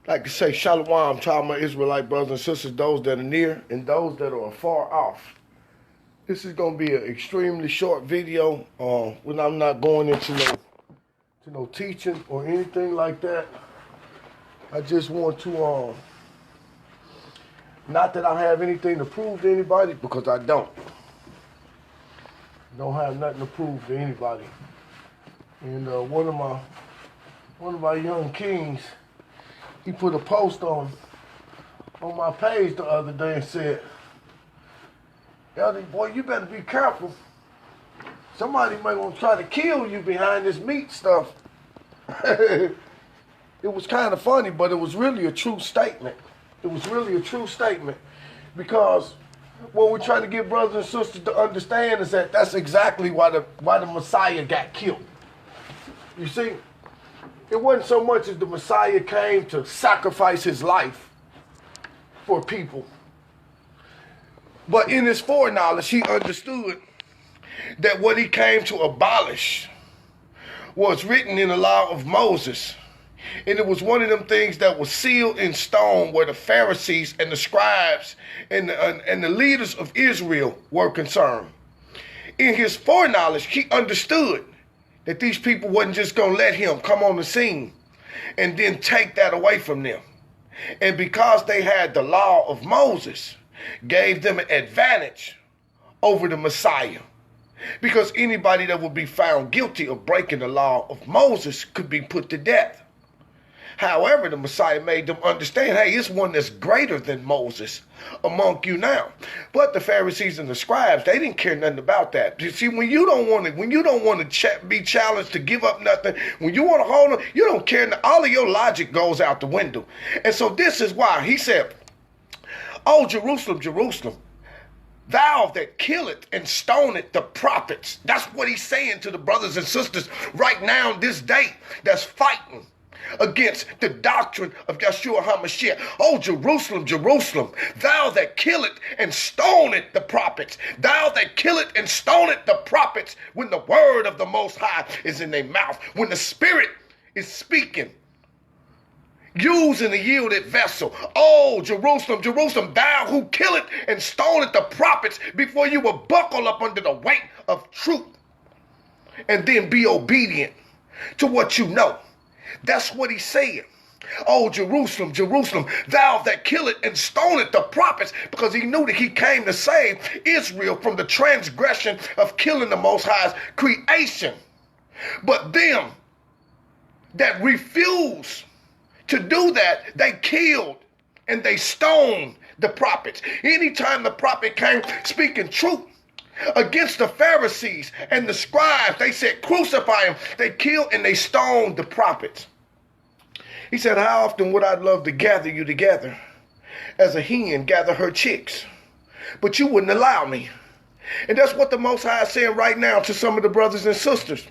like to say shalom to all my Israelite brothers and sisters, those that are near and those that are far off. This is going to be an extremely short video when I'm not going into no teaching or anything like that. I just want to, not that I have anything to prove to anybody, because I don't. Don't have nothing to prove to anybody. And one of my young kings, he put a post on my page the other day and said, "Elder, boy, you better be careful. Somebody might want to try to kill you behind this meat stuff." It was kind of funny, but it was really a true statement. It was really a true statement, because what we're trying to get brothers and sisters to understand is that that's exactly why the Messiah got killed. You see, it wasn't so much as the Messiah came to sacrifice his life for people, but in his foreknowledge, he understood that what he came to abolish was written in the law of Moses. And it was one of them things that was sealed in stone, where the Pharisees and the scribes and the leaders of Israel were concerned. In his foreknowledge, he understood that these people wasn't just going to let him come on the scene and then take that away from them. And because they had the law of Moses, gave them an advantage over the Messiah. Because anybody that would be found guilty of breaking the law of Moses could be put to death. However, the Messiah made them understand, hey, it's one that's greater than Moses among you now. But the Pharisees and the scribes, they didn't care nothing about that. You see, when you don't want to be challenged to give up nothing, when you want to hold on, you don't care. All of your logic goes out the window. And so this is why he said, "Oh, Jerusalem, Jerusalem, thou that killeth and stoneth the prophets." That's what he's saying to the brothers and sisters right now, this day, that's fighting against the doctrine of Yeshua HaMashiach. "Oh, Jerusalem, Jerusalem, thou that killeth and stoneth the prophets, thou that killeth and stoneth the prophets, when the word of the Most High is in their mouth, when the Spirit is speaking, using a yielded vessel. Oh, Jerusalem, Jerusalem, thou who killeth and stoneth the prophets, before you will buckle up under the weight of truth and then be obedient to what you know." That's what he's saying. "Oh, Jerusalem, Jerusalem, thou that killeth and stoneth the prophets," because he knew that he came to save Israel from the transgression of killing the Most High's creation. But them that refuse to do that, they killed and they stoned the prophets. Anytime the prophet came speaking truth against the Pharisees and the scribes, they said, "Crucify him." They killed and they stoned the prophets. He said, "How often would I love to gather you together as a hen gather her chicks, but you wouldn't allow me." And that's what the Most High is saying right now to some of the brothers and sisters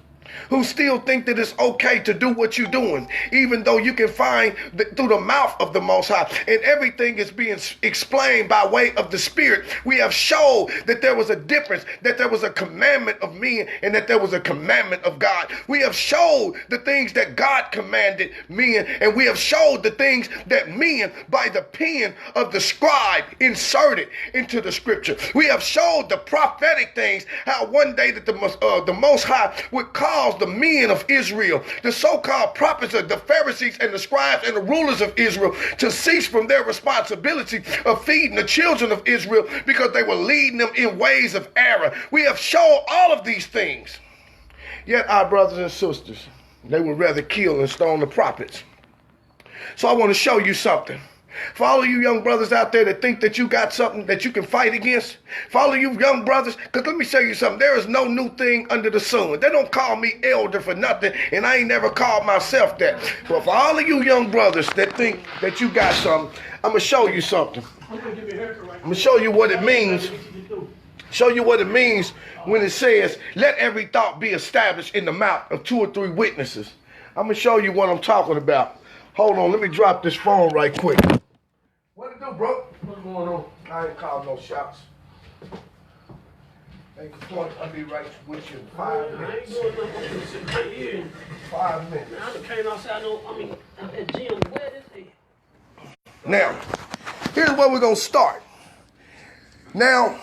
who still think that it's okay to do what you're doing, even though you can find through the mouth of the Most High, and everything is being explained by way of the Spirit. We have showed that there was a difference, that there was a commandment of men and that there was a commandment of God. We have showed the things that God commanded men, and we have showed the things that men, by the pen of the scribe, inserted into the scripture. We have showed the prophetic things, how one day that the Most High would cause the men of Israel, the so-called prophets of the Pharisees and the scribes and the rulers of Israel, to cease from their responsibility of feeding the children of Israel, because they were leading them in ways of error. We have shown all of these things. Yet our brothers and sisters, they would rather kill and stone the prophets. So I want to show you something. For all of you young brothers out there that think that you got something that you can fight against, for all of you young brothers, because let me show you something. There is no new thing under the sun. They don't call me elder for nothing, and I ain't never called myself that. But for all of you young brothers that think that you got something, I'm going to show you something. I'm going to show you what it means. Show you what it means when it says, "Let every thought be established in the mouth of 2 or 3 witnesses." I'm going to show you what I'm talking about. Hold on, let me drop this phone right quick. What it do, bro? What's going on? I ain't called no shots. Make a point, I'll be right with you in 5 minutes. I ain't going up sit right here. 5 minutes. I done came outside, at that gym, where is it? Now, here's where we're going to start. Now,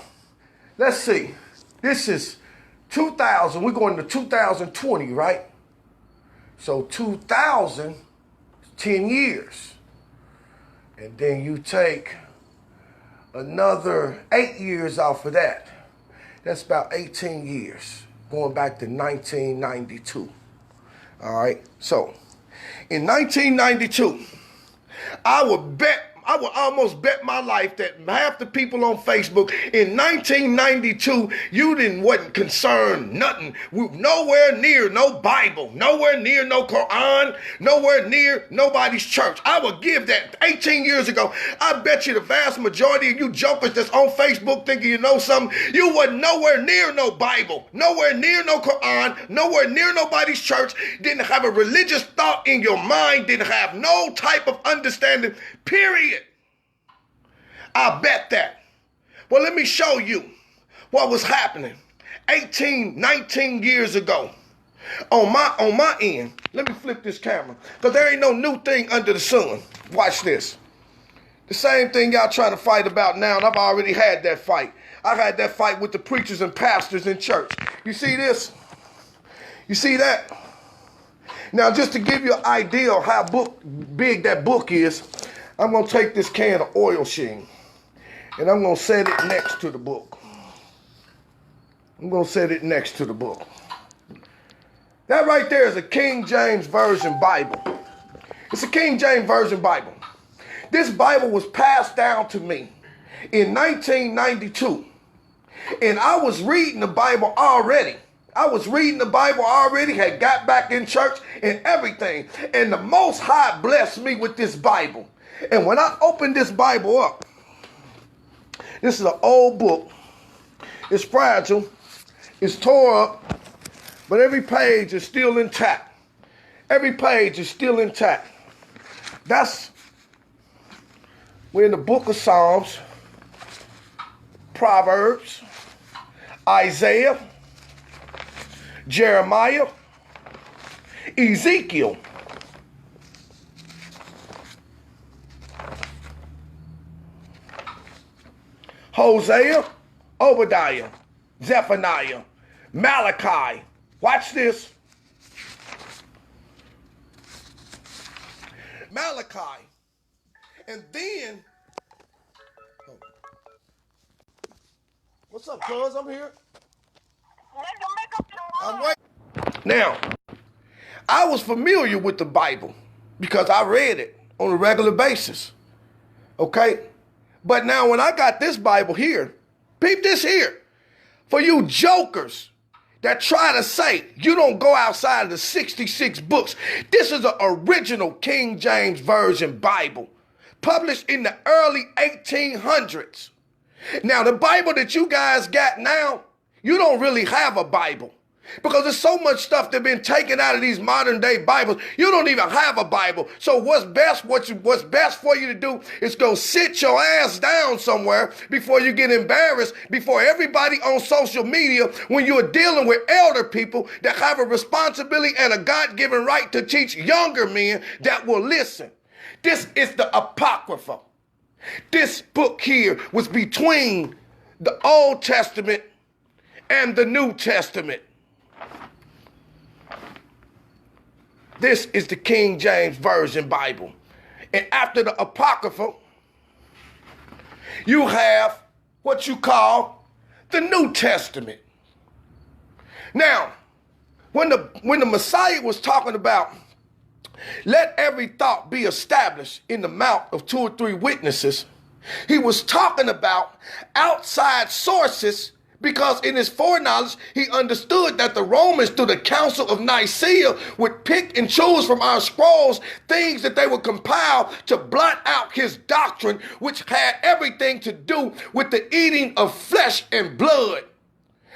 let's see. This is 2000. We're going to 2020, right? So 2000, 10 years. And then you take another 8 years off of that. That's about 18 years, going back to 1992. All right? So, in 1992, I would almost bet my life that half the people on Facebook in 1992, wasn't concerned nothing. Nowhere near no Bible, nowhere near no Quran, nowhere near nobody's church. I would give that 18 years ago. I bet you the vast majority of you jokers that's on Facebook thinking you know something, you were nowhere near no Bible, nowhere near no Quran, nowhere near nobody's church, didn't have a religious thought in your mind, didn't have no type of understanding, period. I bet that. Well, let me show you what was happening 18, 19 years ago on my end. Let me flip this camera, because there ain't no new thing under the sun. Watch this. The same thing y'all trying to fight about now, and I've already had that fight. I've had that fight with the preachers and pastors in church. You see this? You see that? Now, just to give you an idea of how big that book is, I'm going to take this can of oil sheen, and I'm going to set it next to the book. I'm going to set it next to the book. That right there is a King James Version Bible. It's a King James Version Bible. This Bible was passed down to me in 1992, and I was reading the Bible already. Had got back in church and everything, and the Most High blessed me with this Bible. And when I opened this Bible up, this is an old book. It's fragile. It's tore up. But every page is still intact. Every page is still intact. We're in the book of Psalms, Proverbs, Isaiah, Jeremiah, Ezekiel, Hosea, Obadiah, Zephaniah, Malachi. Watch this. Malachi. And then, what's up, cuz? I'm here. I'm waiting. Now, I was familiar with the Bible because I read it on a regular basis. Okay? But now when I got this Bible here, peep this here. For you jokers that try to say you don't go outside of the 66 books, this is an original King James Version Bible, published in the early 1800s. Now, the Bible that you guys got now, you don't really have a Bible. Because there's so much stuff that's been taken out of these modern day Bibles. You don't even have a Bible. So what's best for you to do is go sit your ass down somewhere before you get embarrassed, before everybody on social media, when you're dealing with elder people that have a responsibility and a God-given right to teach younger men that will listen. This is the Apocrypha. This book here was between the Old Testament and the New Testament. This is the King James Version Bible. And after the Apocrypha, you have what you call the New Testament. Now, when the Messiah was talking about, let every thought be established in the mouth of 2 or 3 witnesses, he was talking about outside sources, because in his foreknowledge, he understood that the Romans, through the Council of Nicaea, would pick and choose from our scrolls things that they would compile to blot out his doctrine, which had everything to do with the eating of flesh and blood.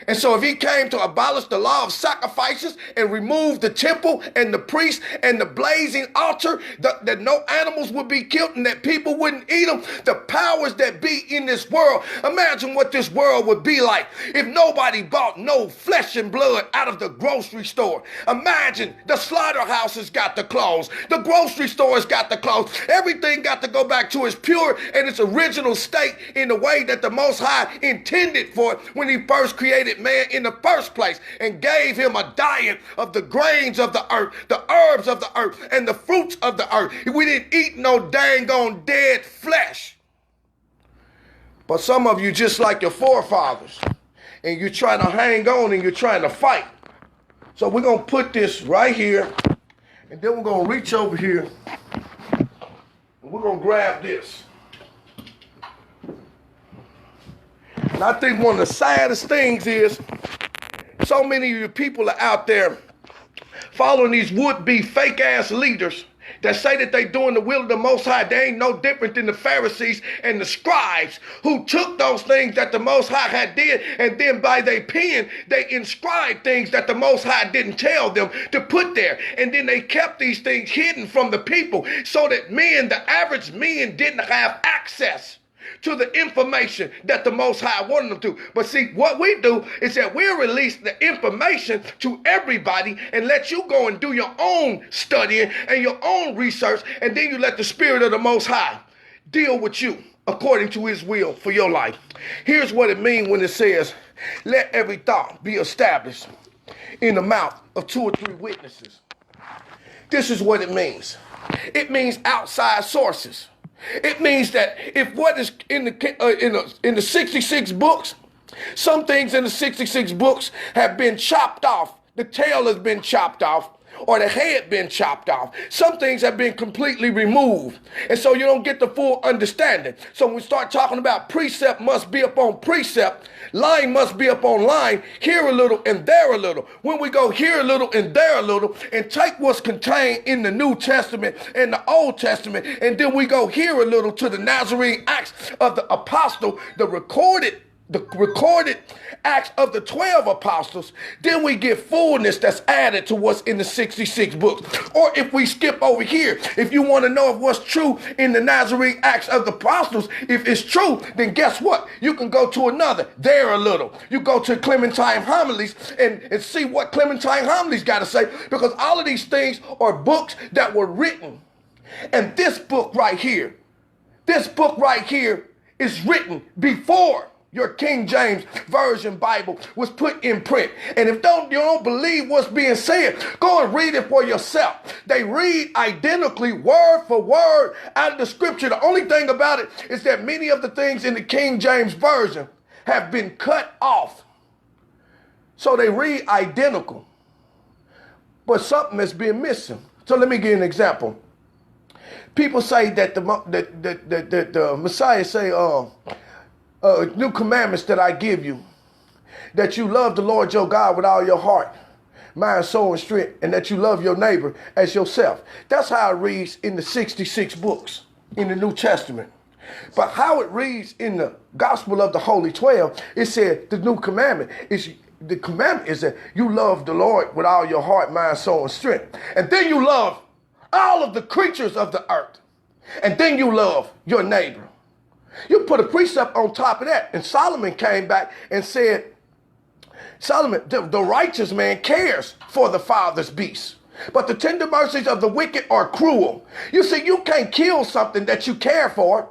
And so if he came to abolish the law of sacrifices and remove the temple and the priest and the blazing altar, that no animals would be killed and that people wouldn't eat them, the powers that be in this world, imagine what this world would be like if nobody bought no flesh and blood out of the grocery store. Imagine the slaughterhouses got to close, the grocery stores got to close, everything got to go back to its pure and its original state in the way that the Most High intended for it when he first created man in the first place and gave him a diet of the grains of the earth, the herbs of the earth, and the fruits of the earth. We didn't eat no dang on dead flesh. But some of you, just like your forefathers, and you're trying to hang on and you're trying to fight. So we're going to put this right here, and then we're going to reach over here, and we're going to grab this. And I think one of the saddest things is so many of you people are out there following these would-be fake-ass leaders that say that they doing the will of the Most High. They ain't no different than the Pharisees and the scribes who took those things that the Most High had did, and then by their pen, they inscribed things that the Most High didn't tell them to put there. And then they kept these things hidden from the people so that men, the average men, didn't have access to the information that the Most High wanted them to. But see, what we do is that we'll release the information to everybody and let you go and do your own studying and your own research, and then you let the Spirit of the Most High deal with you according to his will for your life. Here's what it means when it says, let every thought be established in the mouth of 2 or 3 witnesses. This is what it means. It means outside sources. It means that if what is in the 66 books, some things in the 66 books have been chopped off, the tail has been chopped off, or the head been chopped off. Some things have been completely removed. And so you don't get the full understanding. So when we start talking about precept must be upon precept, line must be upon line, here a little and there a little. When we go here a little and there a little and take what's contained in the New Testament and the Old Testament, and then we go here a little to the Nazarene Acts of the Apostle, the recorded Acts of the 12 apostles, then we get fullness that's added to what's in the 66 books. Or if we skip over here, if you want to know if what's true in the Nazarene Acts of the apostles, if it's true, then guess what? You can go to another, there a little. You go to Clementine Homilies and see what Clementine Homilies got to say, because all of these things are books that were written. And this book right here is written before your King James Version Bible was put in print. And if you don't believe what's being said, go and read it for yourself. They read identically, word for word, out of the scripture. The only thing about it is that many of the things in the King James Version have been cut off. So they read identical. But something has been missing. So let me give you an example. People say that the Messiah say, new commandments that I give you, that you love the Lord your God with all your heart, mind, soul, and strength, and that you love your neighbor as yourself. That's how it reads in the 66 books in the New Testament. But how it reads in the Gospel of the Holy 12, it said the new commandment is, the commandment is that you love the Lord with all your heart, mind, soul, and strength. And then you love all of the creatures of the earth. And then you love your neighbor. You put a precept on top of that. And Solomon came back and said, Solomon, the righteous man cares for the father's beasts, but the tender mercies of the wicked are cruel. You see, you can't kill something that you care for.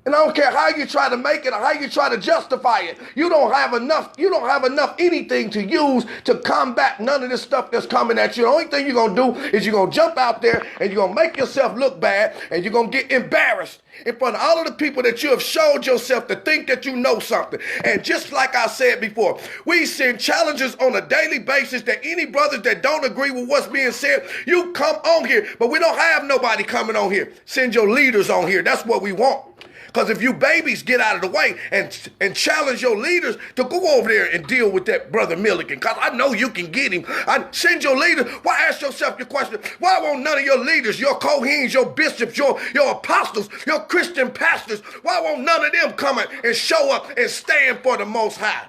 And I don't care how you try to make it or how you try to justify it. You don't have enough anything to use to combat none of this stuff that's coming at you. The only thing you're going to do is you're going to jump out there and you're going to make yourself look bad, and you're going to get embarrassed in front of all of the people that you have showed yourself to think that you know something. And just like I said before, we send challenges on a daily basis that any brothers that don't agree with what's being said, you come on here. But we don't have nobody coming on here. Send your leaders on here. That's what we want. Because if you babies get out of the way and challenge your leaders to go over there and deal with that brother Milligan, because I know you can get him. I send your leaders. Why ask yourself your question? Why won't none of your leaders, your Kohens, your bishops, your apostles, your Christian pastors, why won't none of them come and show up and stand for the Most High?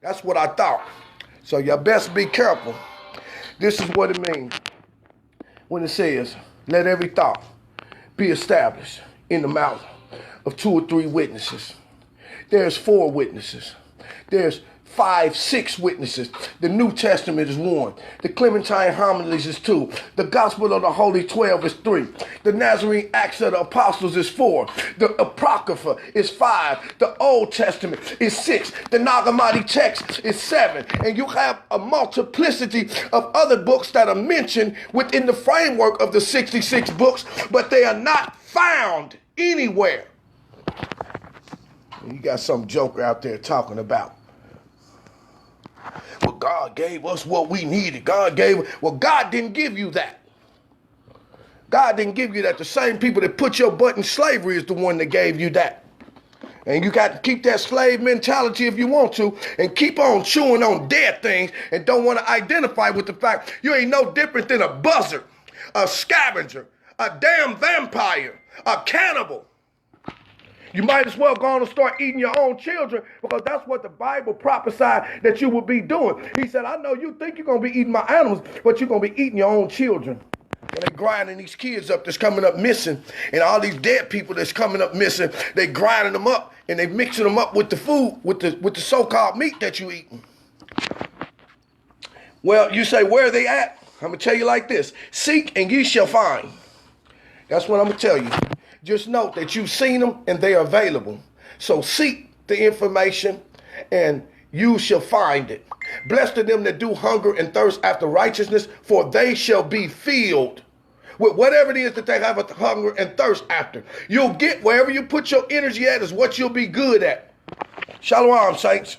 That's what I thought. So you best be careful. This is what it means when it says, let every thought be established in the mouth of 2 or 3 witnesses. There's 4 witnesses. There's 5, 6 witnesses. The New Testament is 1. The Clementine homilies is 2. The Gospel of the Holy 12 is 3. The Nazarene Acts of the Apostles is 4. The Apocrypha is 5. The Old Testament is 6. The Nag Hammadi text is 7. And you have a multiplicity of other books that are mentioned within the framework of the 66 books, but they are not found anywhere. You got some joker out there talking about, well, God gave us what we needed. God didn't give you that. God didn't give you that. The same people that put your butt in slavery is the one that gave you that. And you got to keep that slave mentality if you want to, and keep on chewing on dead things and don't want to identify with the fact you ain't no different than a buzzard, a scavenger, a damn vampire, a cannibal. You might as well go on and start eating your own children, because that's what the Bible prophesied that you would be doing. He said, I know you think you're going to be eating my animals, but you're going to be eating your own children. And they're grinding these kids up that's coming up missing, and all these dead people that's coming up missing, they grinding them up, and they mixing them up with the food, with the so-called meat that you eating. Well, you say, where are they at? I'm going to tell you like this. Seek and ye shall find. That's what I'm going to tell you. Just note that you've seen them and they are available. So seek the information and you shall find it. Blessed are them that do hunger and thirst after righteousness, for they shall be filled with whatever it is that they have a hunger and thirst after. You'll get wherever you put your energy at is what you'll be good at. Shalom, saints.